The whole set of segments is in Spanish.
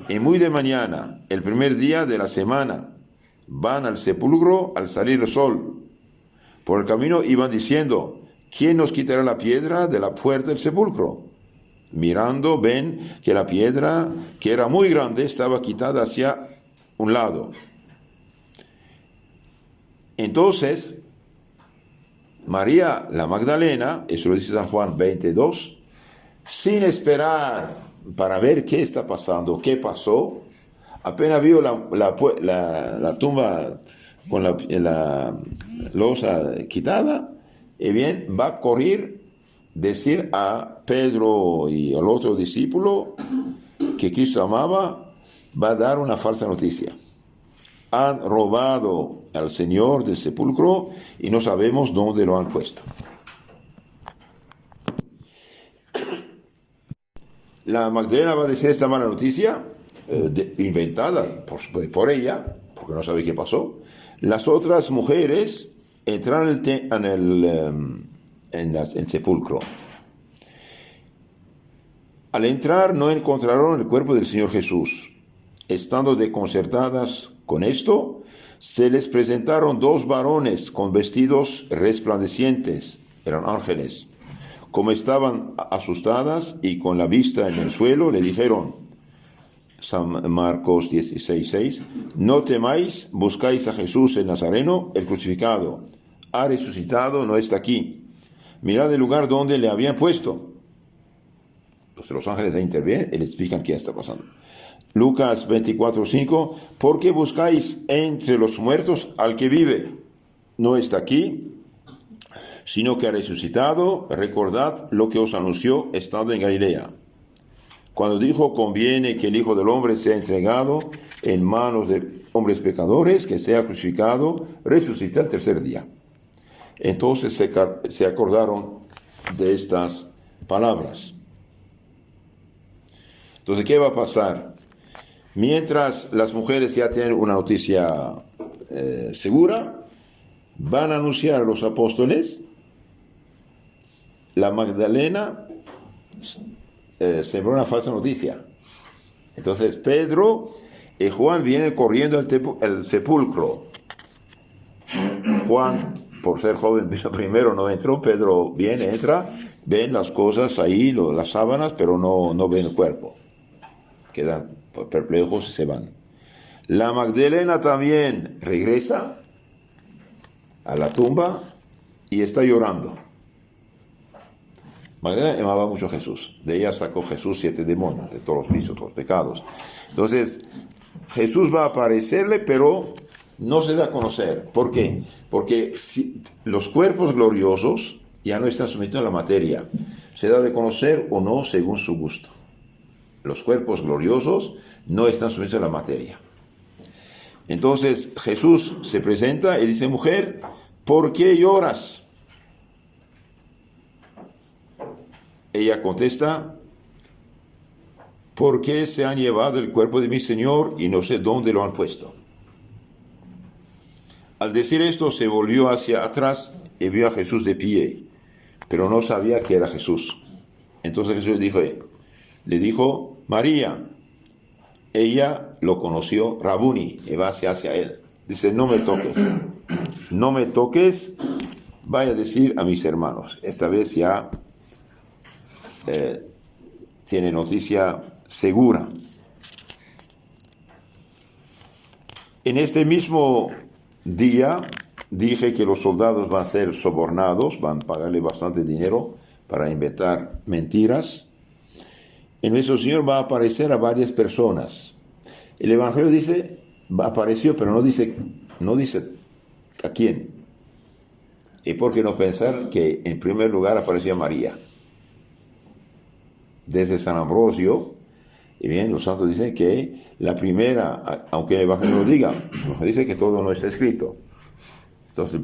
y muy de mañana, el primer día de la semana, van al sepulcro al salir el sol. Por el camino iban diciendo: ¿quién nos quitará la piedra de la puerta del sepulcro? Mirando, ven que la piedra, que era muy grande, estaba quitada hacia un lado. Entonces, María la Magdalena, eso lo dice San Juan 22, sin esperar para ver qué está pasando, qué pasó, apenas vio la tumba con la losa quitada, y bien, va a correr, decir a Pedro y al otro discípulo que Cristo amaba, va a dar una falsa noticia. Han robado al Señor del sepulcro y no sabemos dónde lo han puesto. La Magdalena va a decir esta mala noticia, inventada por ella, porque no sabe qué pasó. Las otras mujeres entraron en el sepulcro. Al entrar no encontraron el cuerpo del Señor Jesús. Estando desconcertadas con esto, se les presentaron dos varones con vestidos resplandecientes, eran ángeles. Como estaban asustadas y con la vista en el suelo, le dijeron, San Marcos 16:6, no temáis, buscáis a Jesús el Nazareno, el crucificado. Ha resucitado, no está aquí. Mirad el lugar donde le habían puesto. Entonces los ángeles le intervienen y le explican qué está pasando. Lucas 24:5, ¿por qué buscáis entre los muertos al que vive? No está aquí, sino que ha resucitado. Recordad lo que os anunció estando en Galilea. Cuando dijo, conviene que el Hijo del Hombre sea entregado en manos de hombres pecadores, que sea crucificado, resucita el tercer día. Entonces se acordaron de estas palabras. Entonces, ¿qué va a pasar? Mientras las mujeres ya tienen una noticia segura, van a anunciar a los apóstoles. La Magdalena sembró una falsa noticia. Entonces Pedro y Juan vienen corriendo al sepulcro. Juan, por ser joven, vino primero, no entró. Pedro viene, entra, ven las cosas ahí, las sábanas, pero no ven el cuerpo. Quedan perplejos y se van. La Magdalena también regresa a la tumba y está llorando. Magdalena amaba mucho a Jesús. De ella sacó Jesús 7 demonios, de todos los vicios, todos los pecados. Entonces, Jesús va a aparecerle, pero no se da a conocer. ¿Por qué? Porque los cuerpos gloriosos ya no están sometidos a la materia. Se da de conocer o no según su gusto. Los cuerpos gloriosos no están sometidos a la materia. Entonces Jesús se presenta y dice, mujer, ¿por qué lloras? Ella contesta, ¿por qué se han llevado el cuerpo de mi Señor y no sé dónde lo han puesto? Al decir esto se volvió hacia atrás y vio a Jesús de pie, pero no sabía que era Jesús. Entonces Jesús le dijo, María. Ella lo conoció, Rabuni, y va hacia él. Dice, no me toques, vaya a decir a mis hermanos. Esta vez ya tiene noticia segura. En este mismo día dije que los soldados van a ser sobornados, van a pagarle bastante dinero para inventar mentiras. En nuestro Señor va a aparecer a varias personas. El Evangelio dice, apareció, pero no dice a quién. ¿Y por qué no pensar que en primer lugar aparecía María? Desde San Ambrosio, y bien, los santos dicen que la primera, aunque el Evangelio no diga, nos dice que todo no está escrito. Entonces,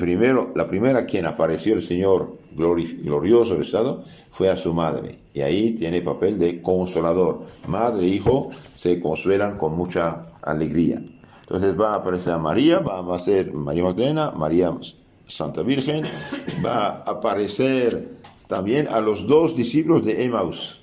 la primera quien apareció el Señor glorioso del Estado fue a su madre. Y ahí tiene papel de consolador. Madre e hijo se consuelan con mucha alegría. Entonces va a aparecer a María, va a ser María Magdalena, María Santa Virgen. Va a aparecer también a los dos discípulos de Emaús.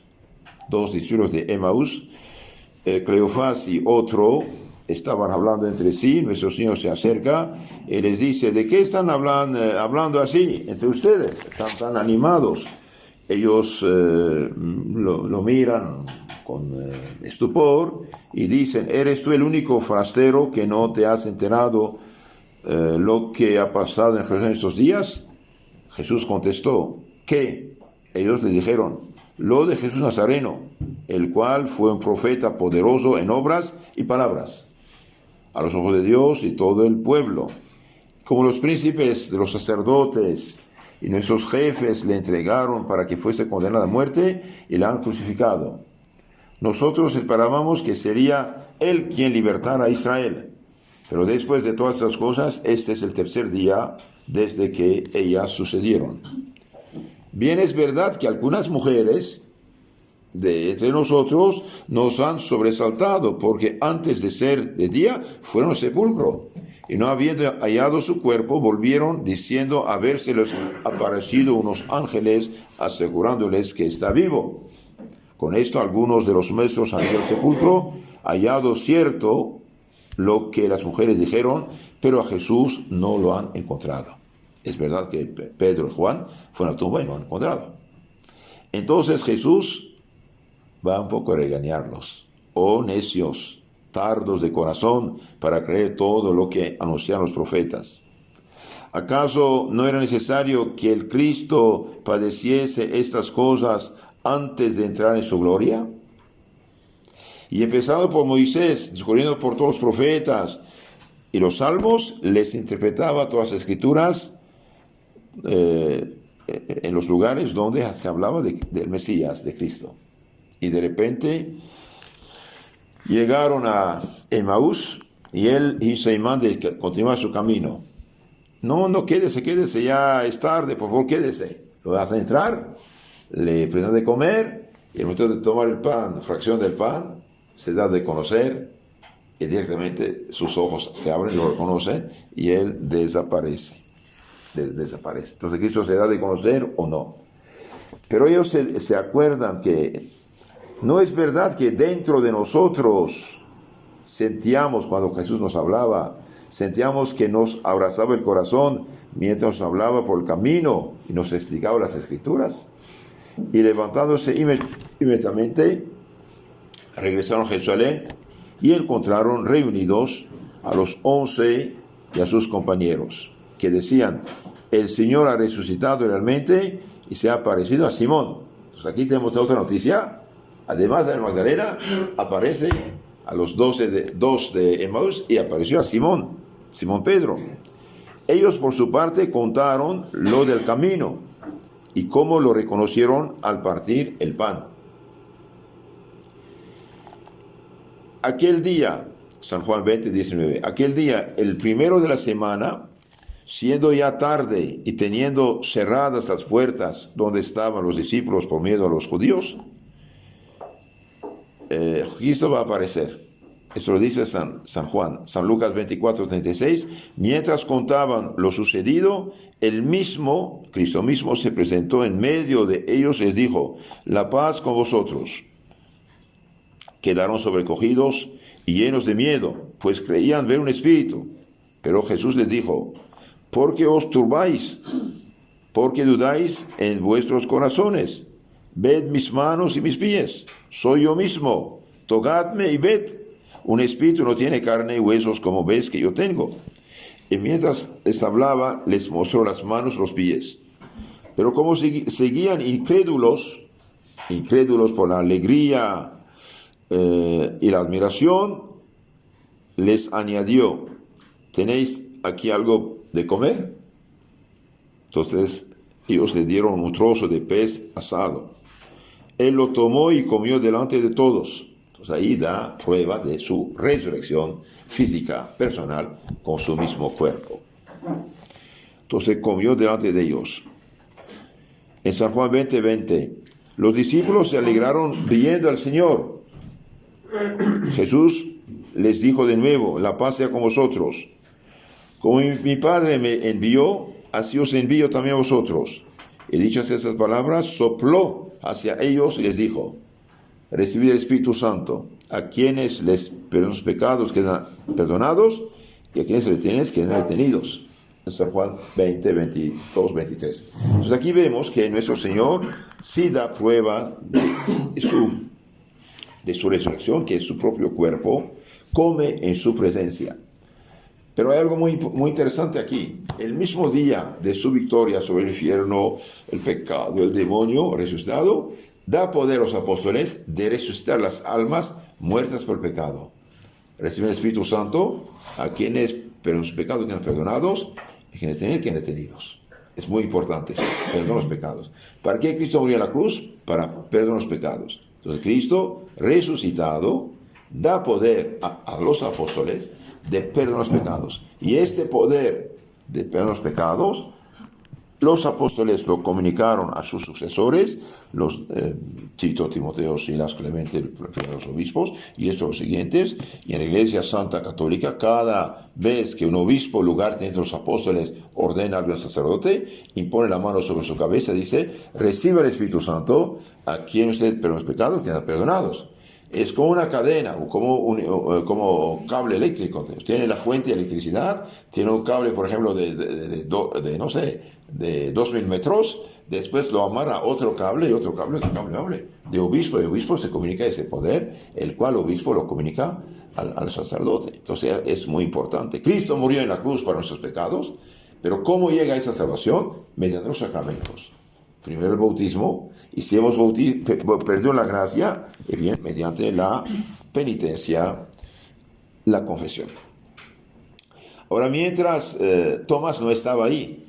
Cleofás y otro estaban hablando entre sí. Nuestro Señor se acerca y les dice: ¿de qué están hablando así entre ustedes? Están tan animados. Ellos lo miran con estupor y dicen: ¿eres tú el único forastero que no te has enterado lo que ha pasado en Jerusalén estos días? Jesús contestó: ¿qué? Ellos le dijeron: lo de Jesús Nazareno, el cual fue un profeta poderoso en obras y palabras, a los ojos de Dios y todo el pueblo. Como los príncipes de los sacerdotes y nuestros jefes le entregaron para que fuese condenado a muerte y la han crucificado. Nosotros esperábamos que sería él quien libertara a Israel. Pero después de todas estas cosas, este es el tercer día desde que ellas sucedieron. Bien, es verdad que algunas mujeres de entre nosotros nos han sobresaltado, porque antes de ser de día fueron al sepulcro, y no habiendo hallado su cuerpo, volvieron diciendo habérseles aparecido unos ángeles, asegurándoles que está vivo. Con esto algunos de los maestros han ido al sepulcro, hallado cierto lo que las mujeres dijeron, pero a Jesús no lo han encontrado. Es verdad que Pedro y Juan fueron a la tumba y no han encontrado. Entonces Jesús va un poco a regañarlos. Oh necios, tardos de corazón para creer todo lo que anunciaron los profetas. ¿Acaso no era necesario que el Cristo padeciese estas cosas antes de entrar en su gloria? Y empezando por Moisés, discurriendo por todos los profetas y los salmos, les interpretaba todas las escrituras en los lugares donde se hablaba del Mesías, de Cristo. Y de repente llegaron a Emaús y él hizo imán de continuar su camino. No, quédese, ya es tarde, por favor, quédese. Lo vas a entrar, le presentan de comer, y el momento de tomar el pan, fracción del pan, se da de conocer, y directamente sus ojos se abren, lo reconocen, y él desaparece. Entonces Cristo se da de conocer o no. Pero ellos se acuerdan que no es verdad que dentro de nosotros sentíamos, cuando Jesús nos hablaba, sentíamos que nos abrazaba el corazón mientras nos hablaba por el camino y nos explicaba las escrituras. Y levantándose inmediatamente, regresaron a Jerusalén y encontraron reunidos a los 11 y a sus compañeros, que decían: el Señor ha resucitado realmente y se ha aparecido a Simón. Entonces aquí tenemos otra noticia. Además de la Magdalena, aparece a los dos de Emaús y apareció a Simón Pedro. Ellos por su parte contaron lo del camino y cómo lo reconocieron al partir el pan. Aquel día, San Juan 20:19, aquel día, el primero de la semana, siendo ya tarde y teniendo cerradas las puertas donde estaban los discípulos por miedo a los judíos, Cristo va a aparecer. Eso lo dice San Juan, San Lucas 24:36. Mientras contaban lo sucedido, Cristo mismo se presentó en medio de ellos y les dijo: la paz con vosotros. Quedaron sobrecogidos y llenos de miedo, pues creían ver un espíritu. Pero Jesús les dijo: ¿por qué os turbáis? ¿Por qué dudáis en vuestros corazones? Ved mis manos y mis pies, soy yo mismo. Tocadme y ved. Un espíritu no tiene carne y huesos como ves que yo tengo. Y mientras les hablaba, les mostró las manos y los pies. Pero como seguían incrédulos por la alegría y la admiración, les añadió: ¿tenéis aquí algo de comer? Entonces ellos le dieron un trozo de pez asado. Él lo tomó y comió delante de todos. Entonces ahí da prueba de su resurrección física, personal, con su mismo cuerpo. Entonces comió delante de ellos. En San Juan 20:20, los discípulos se alegraron viendo al Señor. Jesús les dijo de nuevo: la paz sea con vosotros. Como mi Padre me envió, así os envío también a vosotros. Y dichas esas palabras, sopló hacia ellos y les dijo: recibid el Espíritu Santo. a quienes les perdonan sus pecados quedan perdonados, y a quienes se retienen quedan retenidos. En San Juan 20, 22, 23. Entonces aquí vemos que nuestro Señor sí da prueba de su resurrección, que es su propio cuerpo, come en su presencia. Pero hay algo muy, muy interesante aquí. El mismo día de su victoria sobre el infierno, el pecado, el demonio resucitado, da poder a los apóstoles de resucitar las almas muertas por el pecado. Reciben el Espíritu Santo a quienes perdonan sus pecados, quedan perdonados, y quienes quedan retenidos. Es muy importante, perdonar los pecados. ¿Para qué Cristo murió en la cruz? Para perdonar los pecados. Entonces Cristo, resucitado, da poder a los apóstoles de perdonar los pecados. Y este poder de perdonar los pecados, los apóstoles lo comunicaron a sus sucesores, los Tito, Timoteo, Silas, Clemente, los primeros obispos, y estos los siguientes. Y en la Iglesia Santa Católica, cada vez que un obispo, lugar de entre los apóstoles, ordena a algún sacerdote, impone la mano sobre su cabeza, dice: reciba el Espíritu Santo, a quien usted perdona los pecados, quedan perdonados. Es como una cadena, o como cable eléctrico. Tiene la fuente de electricidad, tiene un cable, por ejemplo, de 2.000 metros, después lo amarra a otro cable, y otro cable. De obispo se comunica ese poder, el cual obispo lo comunica al sacerdote. Entonces es muy importante. Cristo murió en la cruz para nuestros pecados, pero ¿cómo llega a esa salvación? Mediante los sacramentos. Primero el bautismo, y si hemos perdido la gracia, bien, mediante la penitencia, la confesión. Ahora, mientras Tomás no estaba ahí,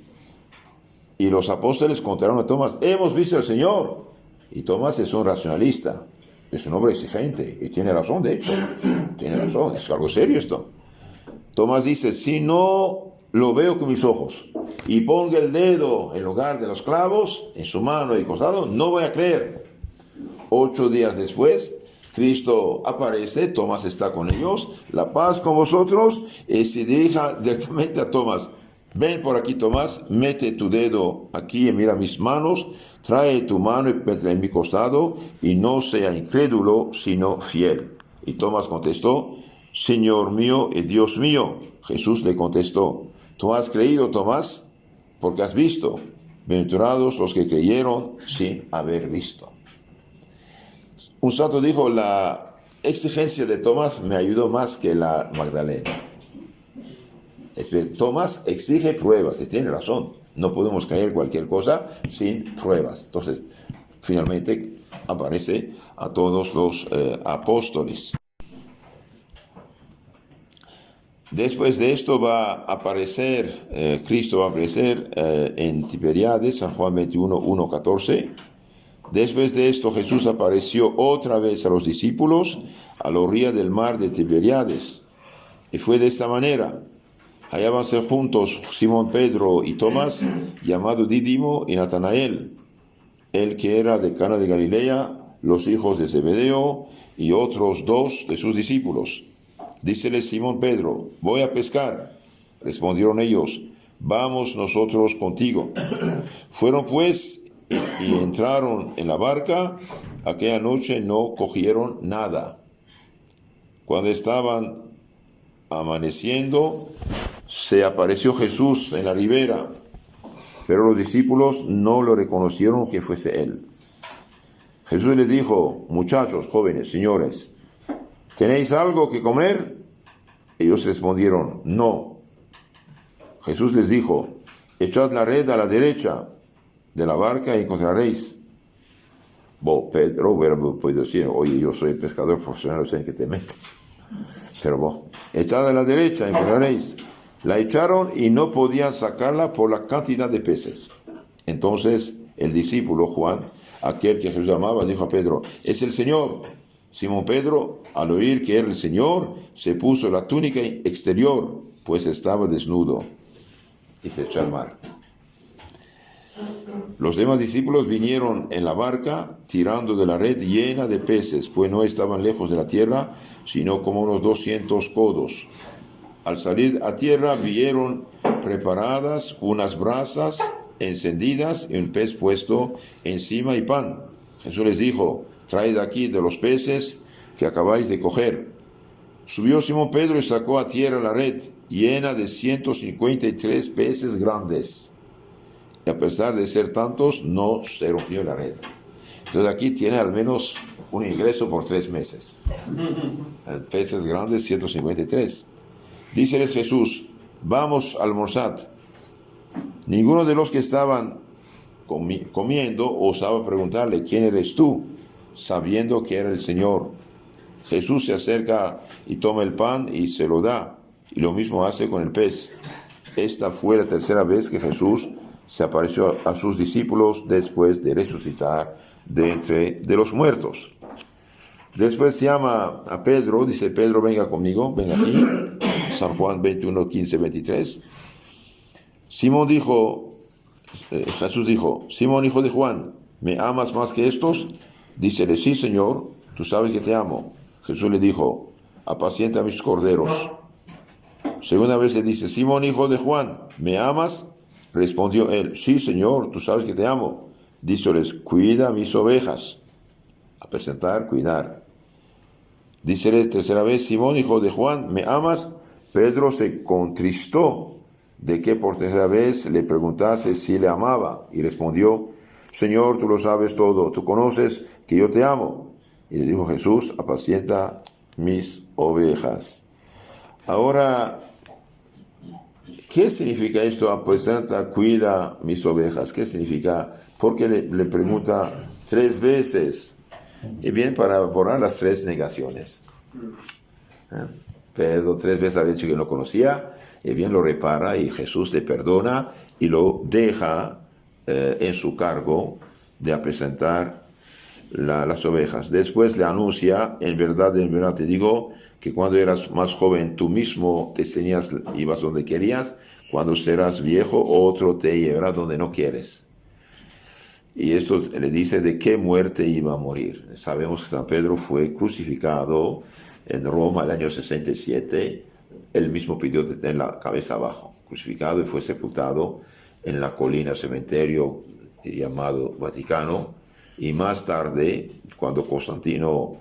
y los apóstoles contaron a Tomás: hemos visto al Señor. Y Tomás es un racionalista, es un hombre exigente, y tiene razón, de hecho, tiene razón, es algo serio esto. Tomás dice: si no lo veo con mis ojos, y ponga el dedo en lugar de los clavos, en su mano y costado, no voy a creer. 8 días después, Cristo aparece, Tomás está con ellos, la paz con vosotros, y se dirija directamente a Tomás: ven por aquí, Tomás, mete tu dedo aquí y mira mis manos, trae tu mano y penetra en mi costado, y no sea incrédulo, sino fiel. Y Tomás contestó: Señor mío y Dios mío. Jesús le contestó: tú has creído, Tomás, porque has visto. Bienaventurados los que creyeron sin haber visto. Un santo dijo: la exigencia de Tomás me ayudó más que la Magdalena. Tomás exige pruebas, y tiene razón. No podemos creer cualquier cosa sin pruebas. Entonces, finalmente aparece a todos los apóstoles. Después de esto va a aparecer, Cristo va a aparecer en Tiberíades, San Juan 21, 1, 14. Después de esto Jesús apareció otra vez a los discípulos a la orilla del mar de Tiberíades. Y fue de esta manera: hallábanse juntos Simón Pedro y Tomás, llamado Dídimo, y Natanael, el que era de Cana de Galilea, los hijos de Zebedeo, y otros 2 de sus discípulos. Díceles Simón Pedro: voy a pescar. Respondieron ellos: vamos nosotros contigo. Fueron pues y entraron en la barca. Aquella noche no cogieron nada. Cuando estaban amaneciendo, se apareció Jesús en la ribera, pero los discípulos no lo reconocieron que fuese él. Jesús les dijo: muchachos, jóvenes, señores, ¿tenéis algo que comer? Ellos respondieron: no. Jesús les dijo: echad la red a la derecha de la barca y encontraréis. Pedro hubiera podido decir: oye, yo soy pescador profesional, no sé en qué te metes. Pero echad a la derecha y encontraréis. La echaron y no podían sacarla por la cantidad de peces. Entonces el discípulo Juan, aquel que Jesús amaba, dijo a Pedro: es el Señor. Simón Pedro, al oír que era el Señor, se puso la túnica exterior, pues estaba desnudo, y se echó al mar. Los demás discípulos vinieron en la barca, tirando de la red llena de peces, pues no estaban lejos de la tierra, sino como unos 200 codos. Al salir a tierra, vieron preparadas unas brasas encendidas y un pez puesto encima y pan. Jesús les dijo: traed aquí de los peces. que acabáis de coger. Subió Simón Pedro y sacó a tierra la red, llena de 153 peces grandes. Y a pesar de ser tantos, no se rompió la red. Entonces aquí tiene al menos un ingreso por 3 meses. Peces grandes, 153. Díceles Jesús, vamos a almorzar. Ninguno de los que estaban comiendo osaba preguntarle, ¿quién eres tú? Sabiendo que era el Señor. Jesús se acerca y toma el pan y se lo da. Y lo mismo hace con el pez. Esta fue la tercera vez que Jesús se apareció a sus discípulos después de resucitar de entre los muertos. Después se llama a Pedro, dice Pedro, venga conmigo, ven aquí. San Juan 21, 15, 23. Jesús dijo, Simón, hijo de Juan, ¿me amas más que estos? Dícele, sí, Señor, tú sabes que te amo. Jesús le dijo, apacienta mis corderos. Segunda vez le dice, Simón, hijo de Juan, ¿me amas? Respondió él, sí, Señor, tú sabes que te amo. Díceles, cuida mis ovejas. Apacentar, cuidar. Dícele tercera vez, Simón, hijo de Juan, ¿me amas? Pedro se contristó de que por tercera vez le preguntase si le amaba. Y respondió, Señor, tú lo sabes todo, tú conoces que yo te amo. Y le dijo Jesús, apacienta mis ovejas. Ahora, ¿qué significa esto? Apacienta, cuida mis ovejas. ¿Qué significa? Porque le pregunta 3 veces. Y bien, para borrar las 3 negaciones. Pedro 3 veces había dicho que no conocía, y bien lo repara y Jesús le perdona y lo deja en su cargo de apacentar las ovejas. Después le anuncia, en verdad te digo, que cuando eras más joven tú mismo te ceñías, ibas donde querías, cuando serás viejo otro te llevará donde no quieres. Y esto le dice de qué muerte iba a morir. Sabemos que San Pedro fue crucificado en Roma el año 67. Él mismo pidió tener la cabeza abajo, crucificado, y fue sepultado en la colina cementerio llamado Vaticano. Y más tarde, cuando Constantino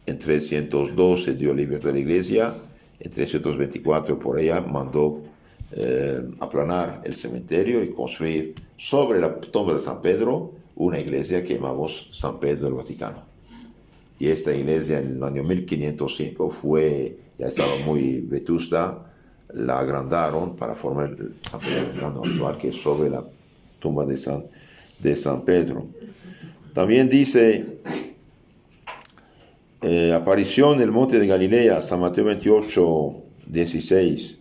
en 312 dio libertad a la iglesia, en 324 por allá mandó aplanar el cementerio y construir sobre la tumba de San Pedro una iglesia que llamamos San Pedro del Vaticano. Y esta iglesia en el año 1505 ya estaba muy vetusta, la agrandaron para formar el San Pedro actual, que es sobre la tumba de San Pedro. También dice, aparición en el monte de Galilea, San Mateo 28, 16.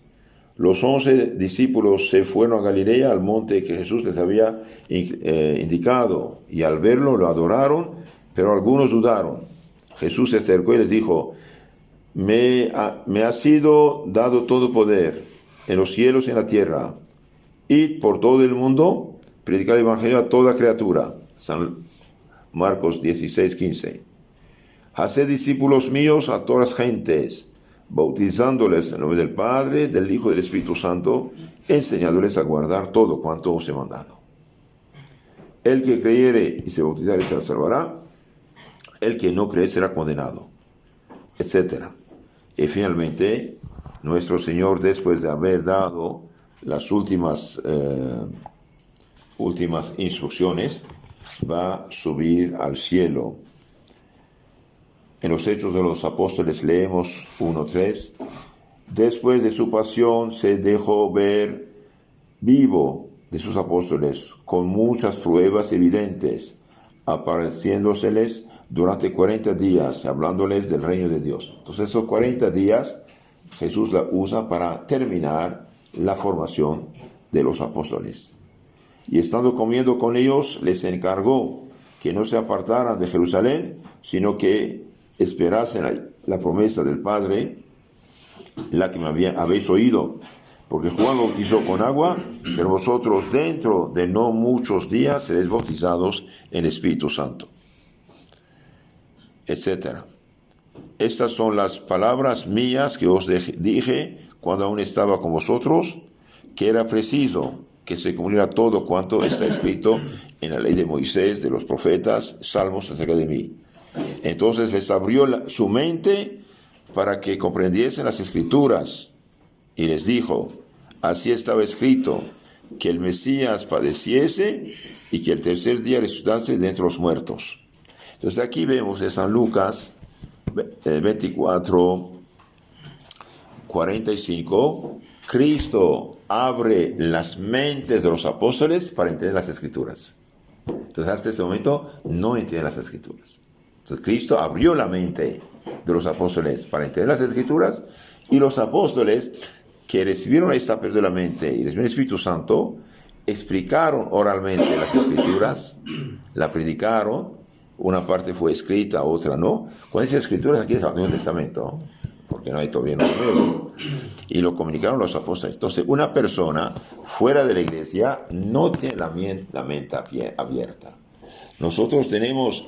Los 11 discípulos se fueron a Galilea, al monte que Jesús les había indicado, y al verlo lo adoraron, pero algunos dudaron. Jesús se acercó y les dijo, me ha sido dado todo poder en los cielos y en la tierra. Id por todo el mundo, predicar el evangelio a toda criatura. San Marcos 16, 15. Haced discípulos míos a todas las gentes, bautizándoles en nombre del Padre, del Hijo y del Espíritu Santo, enseñándoles a guardar todo cuanto os he mandado. El que creyere y se bautizare se salvará, el que no cree será condenado, etc. Y finalmente, nuestro Señor, después de haber dado las últimas instrucciones, va a subir al cielo. En los Hechos de los Apóstoles leemos 1:3. Después de su pasión se dejó ver vivo de sus apóstoles con muchas pruebas evidentes, apareciéndoseles durante 40 días, hablándoles del reino de Dios. Entonces esos 40 días Jesús la usa para terminar la formación de los apóstoles. Y estando comiendo con ellos, les encargó que no se apartaran de Jerusalén, sino que esperasen la promesa del Padre, la que habéis oído. Porque Juan bautizó con agua, pero vosotros dentro de no muchos días seréis bautizados en Espíritu Santo, etc. Estas son las palabras mías que os dije cuando aún estaba con vosotros, que era preciso que se cumpliera todo cuanto está escrito en la ley de Moisés, de los profetas, salmos acerca de mí. Entonces les abrió su mente para que comprendiesen las Escrituras y les dijo, así estaba escrito, que el Mesías padeciese y que el tercer día resucitase de entre los muertos. Entonces aquí vemos en San Lucas 24, 45, Cristo abre las mentes de los apóstoles para entender las Escrituras. Entonces hasta este momento no entienden las Escrituras. Entonces Cristo abrió la mente de los apóstoles para entender las Escrituras, y los apóstoles que recibieron esta apertura de la mente y recibieron el Espíritu Santo, explicaron oralmente las Escrituras, la predicaron, una parte fue escrita, otra no. Con esas Escrituras aquí es el Antiguo Testamento, porque no hay todavía no nuevo, y lo comunicaron los apóstoles. Entonces una persona fuera de la iglesia no tiene la mente abierta. Nosotros tenemos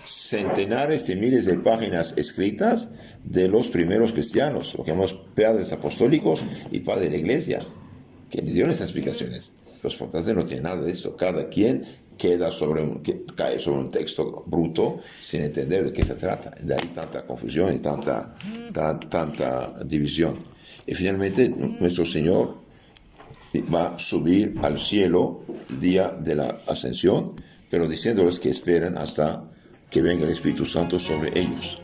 centenares de miles de páginas escritas de los primeros cristianos, lo que llamamos padres apostólicos y padres de la iglesia, que les dieron esas explicaciones. Los protestantes no tienen nada de esto. Cada quien cae sobre un texto bruto sin entender de qué se trata. De ahí tanta confusión y tanta división. Y finalmente nuestro Señor va a subir al cielo el día de la ascensión, pero diciéndoles que esperen hasta que venga el Espíritu Santo sobre ellos.